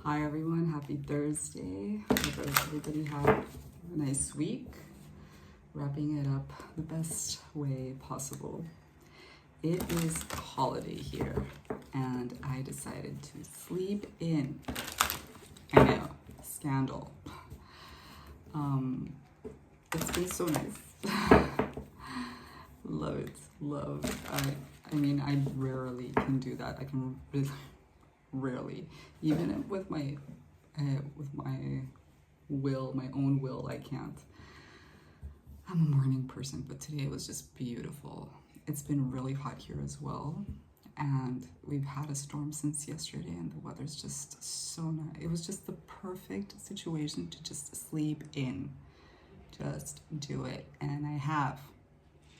Hi everyone, happy Thursday. Hope everybody had a nice week. Wrapping it up the best way possible. It is a holiday here and I decided to sleep in. I know, scandal. It's been so nice. Love it, love. I mean, I rarely can do that. I can really rarely, even with my will, my own will, I can't. I'm a morning person, but today was just beautiful. It's been really hot here as well, and we've had a storm since yesterday, and the weather's just so nice. It was just the perfect situation to just sleep in, just do it, and I have.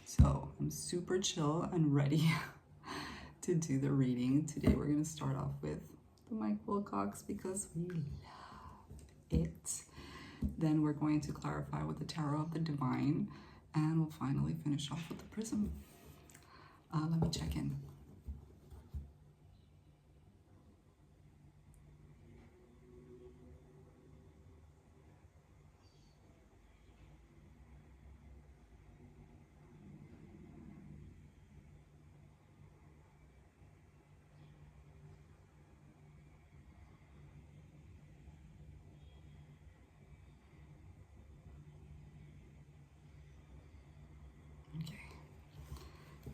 So I'm super chill and ready to do the reading. Today we're going to start off with the Mike Wilcox because we love it. Then we're going to clarify with the Tarot of the Divine, and we'll finally finish off with the Prism. Let me check in.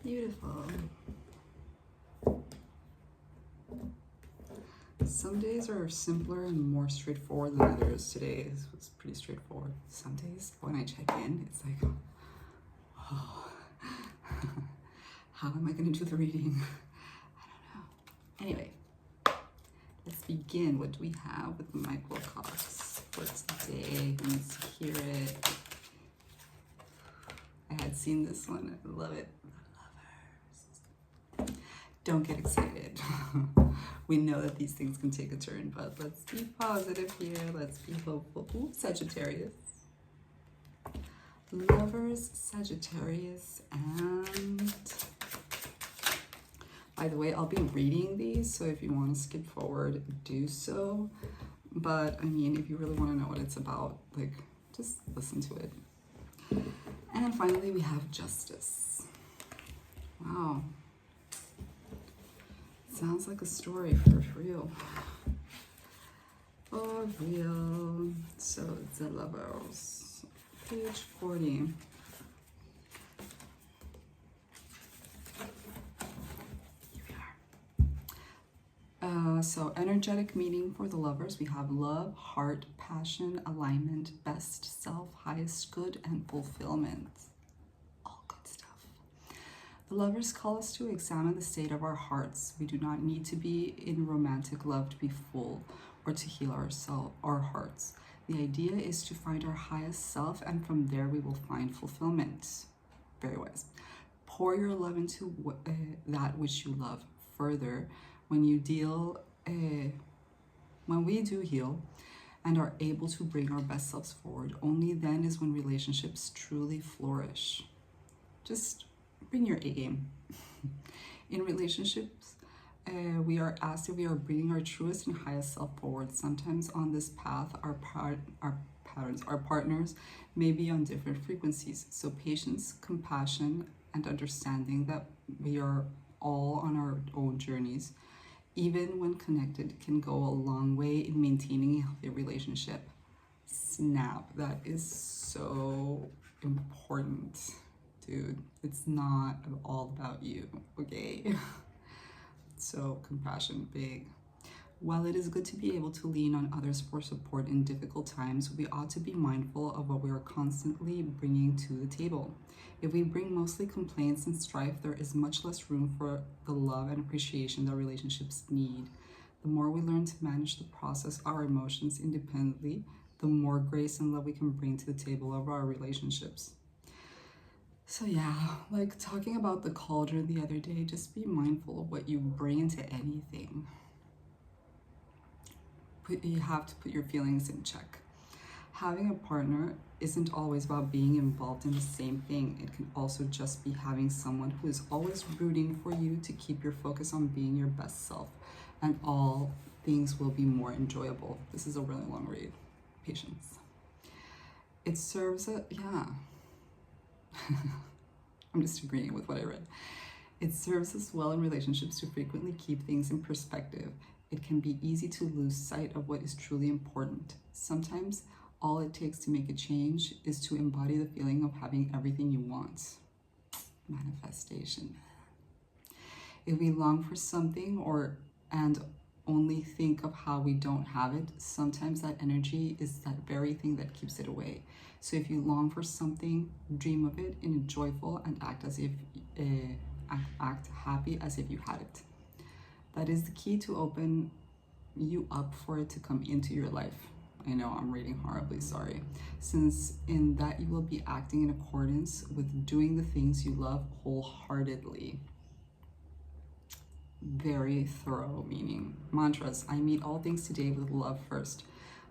Beautiful. Some days are simpler and more straightforward than others. Today was pretty straightforward. Some days when I check in, it's like, oh, how am I going to do the reading? I don't know. Anyway, let's begin. What do we have with Mike Wilcox for today? Let's hear it. I had seen this one. I love it. Don't get excited. We know that these things can take a turn, but let's be positive here. Let's be hopeful. Ooh, Sagittarius. Lovers, Sagittarius, and by the way, I'll be reading these, so if you want to skip forward, do so. But I mean, if you really want to know what it's about, like, just listen to it. And finally, we have Justice. Wow. Sounds like a story for real. For real. So it's the Lovers. Page 40. Here we are. So energetic meaning for the Lovers. We have love, heart, passion, alignment, best self, highest good, and fulfillment. The Lovers call us to examine the state of our hearts. We do not need to be in romantic love to be full or to heal our hearts. The idea is to find our highest self, and from there we will find fulfillment. Very wise. Pour your love into that which you love. Further, when we do heal and are able to bring our best selves forward, only then is when relationships truly flourish. Just bring your A game. In relationships, we are asked if we are bringing our truest and highest self forward. Sometimes on this path, our partners may be on different frequencies. So patience, compassion, and understanding that we are all on our own journeys, even when connected, can go a long way in maintaining a healthy relationship. Snap. That is so important. Dude, it's not all about you, okay? So compassion, big. While it is good to be able to lean on others for support in difficult times, we ought to be mindful of what we are constantly bringing to the table. If we bring mostly complaints and strife, there is much less room for the love and appreciation that relationships need. The more we learn to manage the process our emotions independently, the more grace and love we can bring to the table of our relationships. So yeah, like talking about the cauldron the other day, just be mindful of what you bring into anything. You have to put your feelings in check. Having a partner isn't always about being involved in the same thing. It can also just be having someone who is always rooting for you to keep your focus on being your best self and all things will be more enjoyable. This is a really long read. Patience. It serves a, yeah. I'm just agreeing with what I read. It serves us well in relationships to frequently keep things in perspective. It can be easy to lose sight of what is truly important. Sometimes all it takes to make a change is to embody the feeling of having everything you want. Manifestation. If we long for something and only think of how we don't have it, sometimes that energy is that very thing that keeps it away. So if you long for something, dream of it in a joyful and act happy as if you had it. That is the key to open you up for it to come into your life. I know I'm reading horribly, sorry. Since in that you will be acting in accordance with doing the things you love wholeheartedly. Very thorough meaning. Mantras. I meet all things today with love first.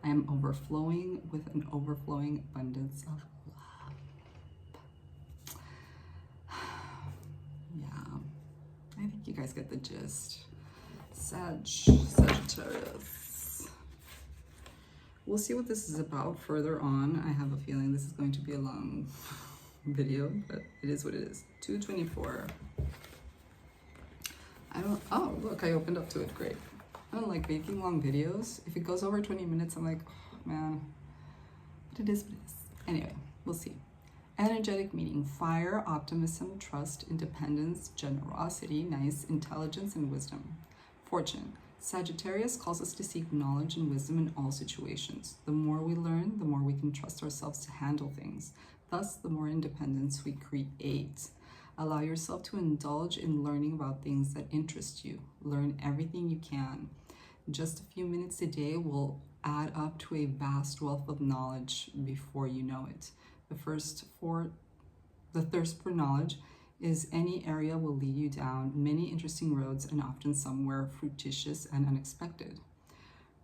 I am overflowing with an overflowing abundance of love. Yeah, I think you guys get the gist. Sagittarius. We'll see what this is about further on. I have a feeling this is going to be a long video, but it is what it is. 224. Oh, look, I opened up to it, great. I don't like making long videos. If it goes over 20 minutes, I'm like, oh, man, but it is what it is. Anyway, we'll see. Energetic meaning: fire, optimism, trust, independence, generosity, nice, intelligence, and wisdom. Fortune. Sagittarius calls us to seek knowledge and wisdom in all situations. The more we learn, the more we can trust ourselves to handle things. Thus, the more independence we create. Allow yourself to indulge in learning about things that interest you. Learn everything you can. Just a few minutes a day will add up to a vast wealth of knowledge before you know it. The thirst for knowledge is any area will lead you down many interesting roads and often somewhere fructious and unexpected.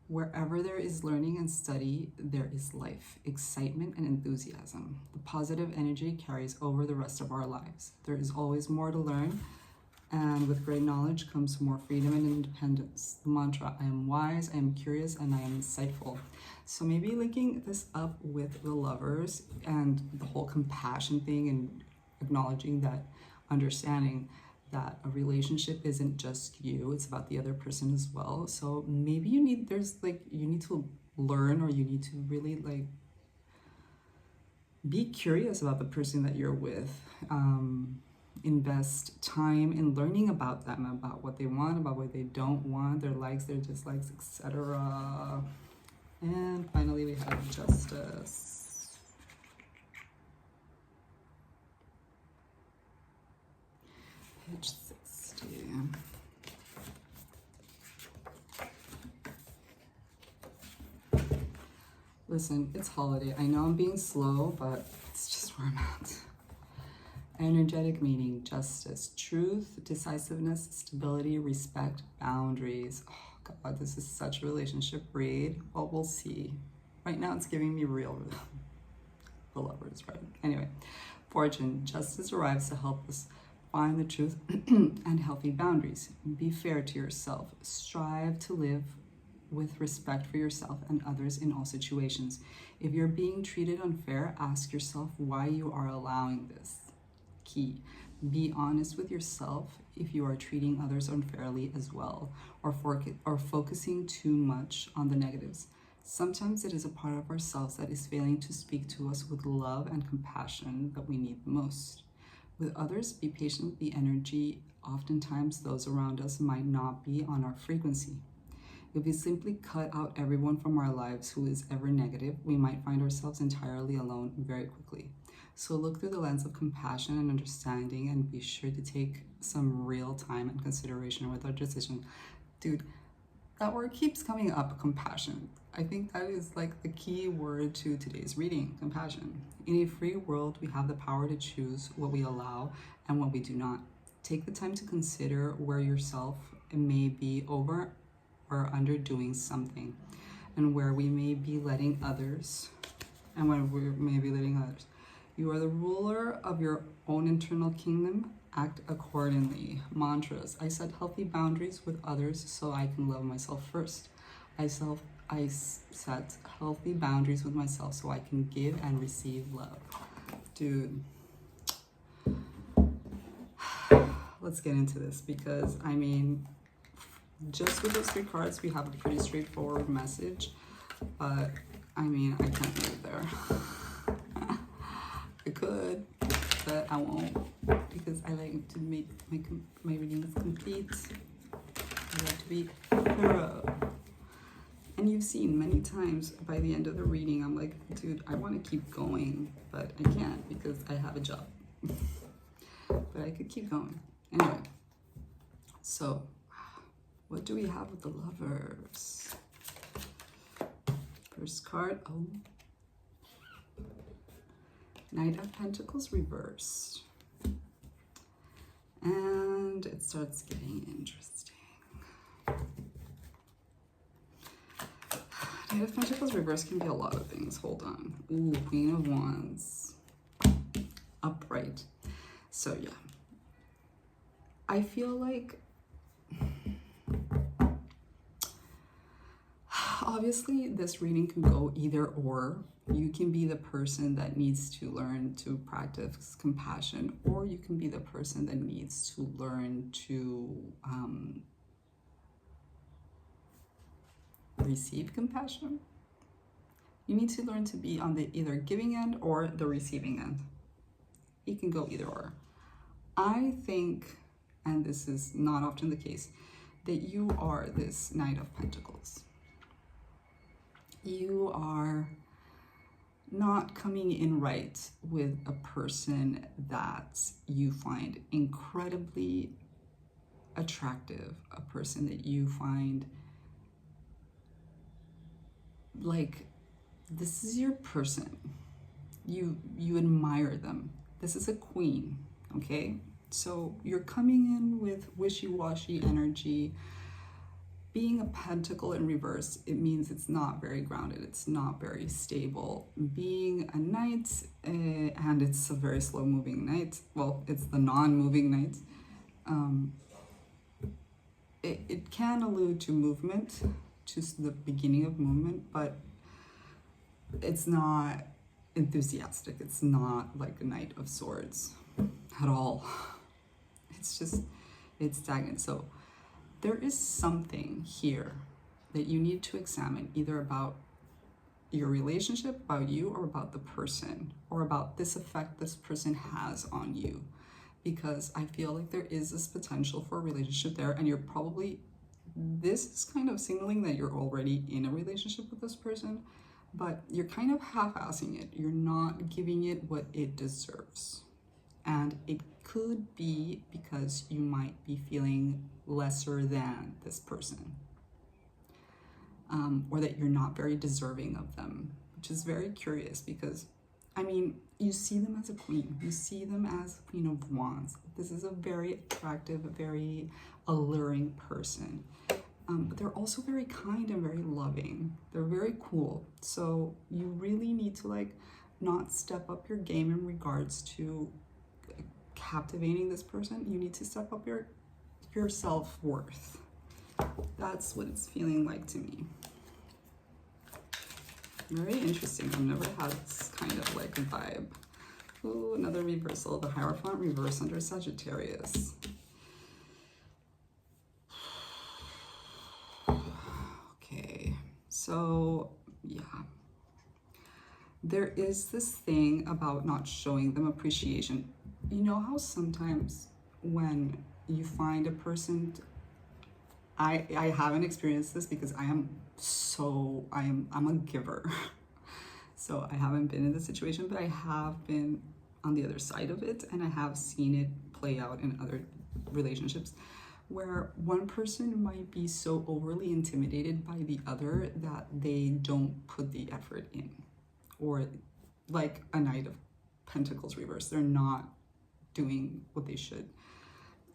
Wherever there is learning and study, there is life, excitement, and enthusiasm. The positive energy carries over the rest of our lives. There is always more to learn, and with great knowledge comes more freedom and independence. The mantra: I am wise, I am curious, and I am insightful. So maybe linking this up with the lovers and the whole compassion thing and acknowledging that, understanding that a relationship isn't just you, it's about the other person as well. So maybe you need to learn, or you need to really be curious about the person that you're with. Invest time in learning about them, about what they want, about what they don't want, their likes, their dislikes, etc. And finally we have justice. Page 60. Listen, it's holiday. I know I'm being slow, but it's just where I'm at. Energetic meaning: justice, truth, decisiveness, stability, respect, boundaries. Oh God, this is such a relationship read. Well, we'll see. Right now it's giving me real the lovers, right? Anyway, fortune. Justice arrives to help us find the truth and healthy boundaries. Be fair to yourself. Strive to live with respect for yourself and others in all situations. If you're being treated unfair, ask yourself why you are allowing this. Key: be honest with yourself if you are treating others unfairly as well, or focusing too much on the negatives. Sometimes it is a part of ourselves that is failing to speak to us with love and compassion that we need the most. With others, be patient with the energy. Oftentimes, those around us might not be on our frequency. If we simply cut out everyone from our lives who is ever negative, we might find ourselves entirely alone very quickly. So look through the lens of compassion and understanding, and be sure to take some real time and consideration with our decision. Dude, that word keeps coming up, compassion. I think that is like the key word to today's reading, compassion. In a free world, we have the power to choose what we allow and what we do not. Take the time to consider where yourself may be over or underdoing something, and where we may be letting others, You are the ruler of your own internal kingdom. Act accordingly. Mantras: I set healthy boundaries with others so I can love myself first. I set healthy boundaries with myself so I can give and receive love. Dude, let's get into this, because I mean, just with those 3 cards, we have a pretty straightforward message, but I mean, I can't leave it there. I could, but I won't, because I like to make my readings complete. I like to be thorough. And you've seen many times by the end of the reading, I'm like, dude, I want to keep going, but I can't because I have a job. But I could keep going. Anyway, so what do we have with the Lovers? First card, oh, Knight of Pentacles reversed. And it starts getting interesting. Knight of Pentacles reverse can be a lot of things. Hold on. Ooh, Queen of Wands. Upright. So yeah. I feel like obviously this reading can go either or. You can be the person that needs to learn to practice compassion, or you can be the person that needs to learn to receive compassion. You need to learn to be on the either giving end or the receiving end. It can go either or. I think, and this is not often the case, that you are this Knight of Pentacles. You are not coming in right with a person that you find incredibly attractive, a person that you find like, this is your person. You admire them. This is a queen, okay? So you're coming in with wishy-washy energy. Being a pentacle in reverse, it means it's not very grounded. It's not very stable. Being a knight, and it's a very slow-moving knight. Well, it's the non-moving knight. It can allude to movement, to the beginning of movement, but it's not enthusiastic. It's not like a Knight of Swords at all. It's stagnant. So there is something here that you need to examine, either about your relationship, about you, or about the person, or about this effect this person has on you. Because I feel like there is this potential for a relationship there, and you're probably, this is kind of signaling that you're already in a relationship with this person, but you're kind of half-assing it. You're not giving it what it deserves. And it could be because you might be feeling lesser than this person, or that you're not very deserving of them, which is very curious because, I mean, you see them as a queen. You see them as Queen of Wands. This is a very attractive, very alluring person. But they're also very kind and very loving. They're very cool. So you really need to like not step up your game in regards to captivating this person. You need to step up your self-worth. That's what it's feeling like to me. Very interesting. I've never had this kind of like a vibe. Ooh, another reversal. The Hierophant reverse under Sagittarius. Okay, so yeah. There is this thing about not showing them appreciation. You know how sometimes when you find a person, I haven't experienced this because I'm a giver. So I haven't been in this situation, but I have been on the other side of it, and I have seen it play out in other relationships where one person might be so overly intimidated by the other that they don't put the effort in. Or like a Knight of Pentacles reverse, they're not doing what they should.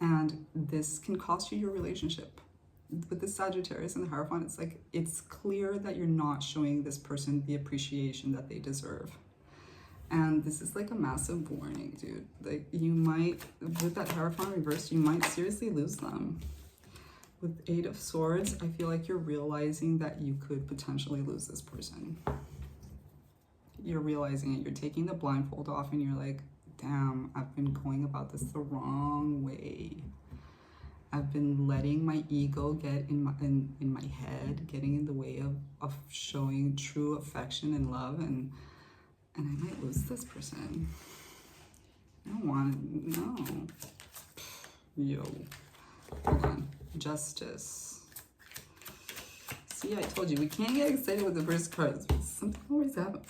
And this can cost you your relationship. With the Sagittarius and the Hierophant, it's like, it's clear that you're not showing this person the appreciation that they deserve. And this is like a massive warning, dude. Like, you might, with that Hierophant reverse, you might seriously lose them. With Eight of Swords, I feel like you're realizing that you could potentially lose this person. You're realizing it. You're taking the blindfold off and you're like, damn, I've been going about this the wrong way. I've been letting my ego get in my head, getting in the way of showing true affection and love, and I might lose this person. I don't want it. No. Yo. Hold on. Justice. See, I told you, we can't get excited with the first cards. Something always happens.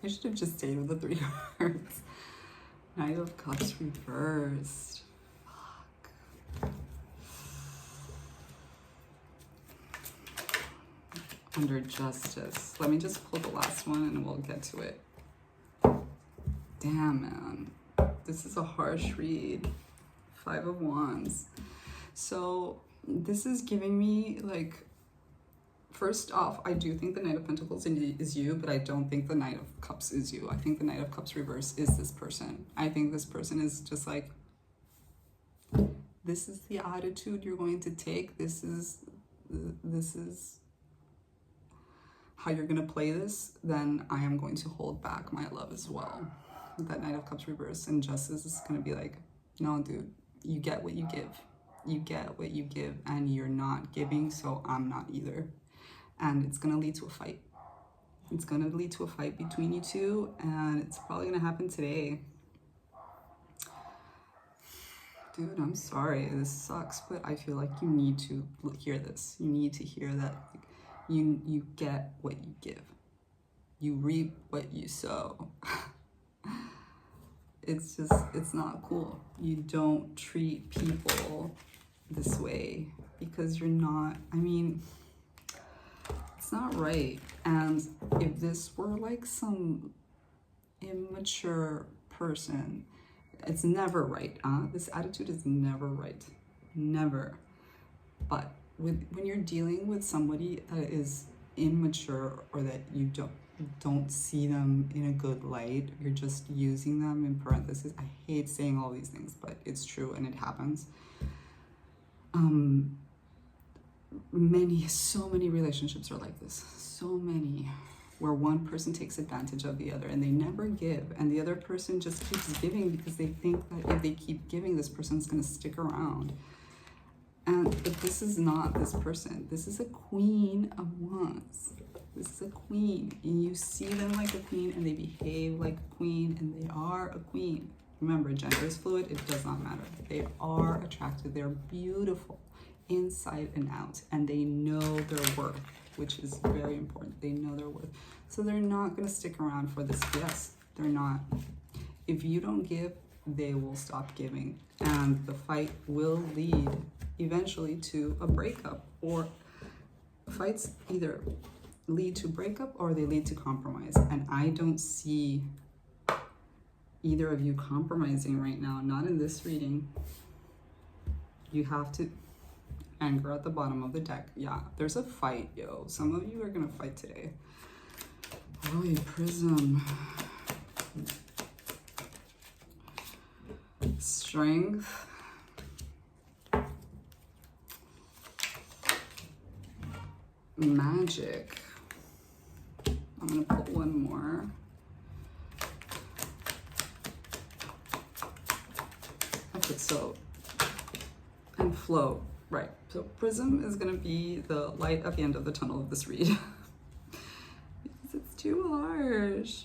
I should have just stayed with the 3 cards. Knight of Cups reversed. Fuck. Under Justice. Let me just pull the last one and we'll get to it. Damn, man. This is a harsh read. 5 of Wands. So this is giving me, like, first off, I do think the Knight of Pentacles is you, but I don't think the Knight of Cups is you. I think the Knight of Cups reverse is this person. I think this person is just like, this is the attitude you're going to take. This is how you're going to play this. Then I am going to hold back my love as well. That Knight of Cups reverse, and Justice is going to be like, no, dude, you get what you give. You get what you give, and you're not giving, so I'm not either. And it's going to lead to a fight. It's going to lead to a fight between you two, and it's probably going to happen today. Dude, I'm sorry. This sucks, but I feel like you need to hear this. You need to hear that you get what you give. You reap what you sow. It's just, it's not cool. You don't treat people this way because you're not, I mean, it's not right. And if this were like some immature person, it's never right. This attitude is never right. Never. But when you're dealing with somebody that is immature, or that you don't see them in a good light, you're just using them in parentheses. I hate saying all these things, but it's true and it happens. So many relationships are like this. So many, where one person takes advantage of the other and they never give, and the other person just keeps giving because they think that if they keep giving, this person's going to stick around. But this is not this person. This is a Queen of Wands. This is a queen, and you see them like a queen, and they behave like a queen, and they are a queen. Remember, gender is fluid. It does not matter. They are attractive. They're beautiful inside and out, and they know their worth, which is very important. They know their worth. So they're not going to stick around for this BS. They're not. If you don't give, they will stop giving, and the fight will lead eventually to a breakup, or fights either lead to breakup or they lead to compromise. And I don't see either of you compromising right now, not in this reading. You have to anger at the bottom of the deck. Yeah, there's a fight, yo. Some of you are gonna fight today. Oh, you Prism. Strength. Magic. I'm gonna put one more. Okay, so, and flow, right. So Prism is gonna be the light at the end of the tunnel of this read. Because it's too harsh.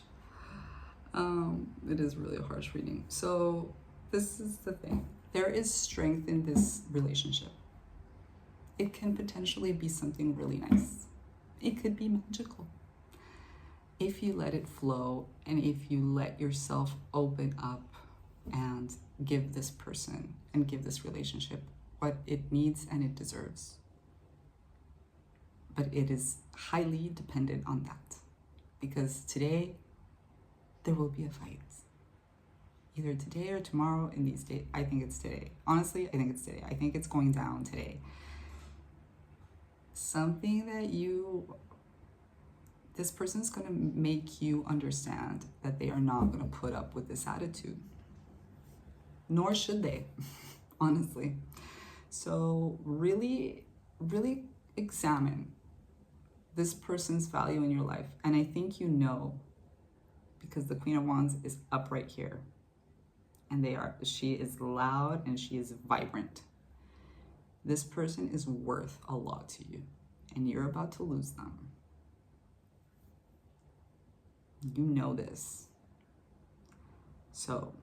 It is really a harsh reading. So this is the thing. There is strength in this relationship. It can potentially be something really nice. It could be magical. If you let it flow, and if you let yourself open up and give this person and give this relationship what it needs and it deserves. But it is highly dependent on that. Because today, there will be a fight. Either today or tomorrow in these days. I think it's today. Honestly, I think it's today. I think it's going down today. Something that this person's going to make you understand that they are not going to put up with this attitude. nor should they, honestly. So really, really examine this person's value in your life. And I think you know, because the Queen of Wands is up right here. And she is loud and she is vibrant. This person is worth a lot to you, and you're about to lose them. You know this. So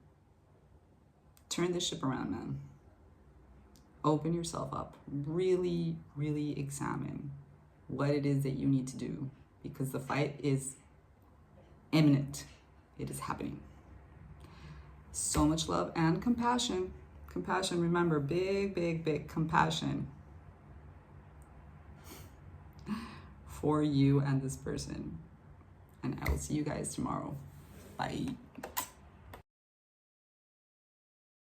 turn this ship around, man. Open yourself up. Really, really examine what it is that you need to do, because the fight is imminent. It is happening. So much love and compassion. Compassion, remember, big, big, big compassion for you and this person. And I will see you guys tomorrow. Bye.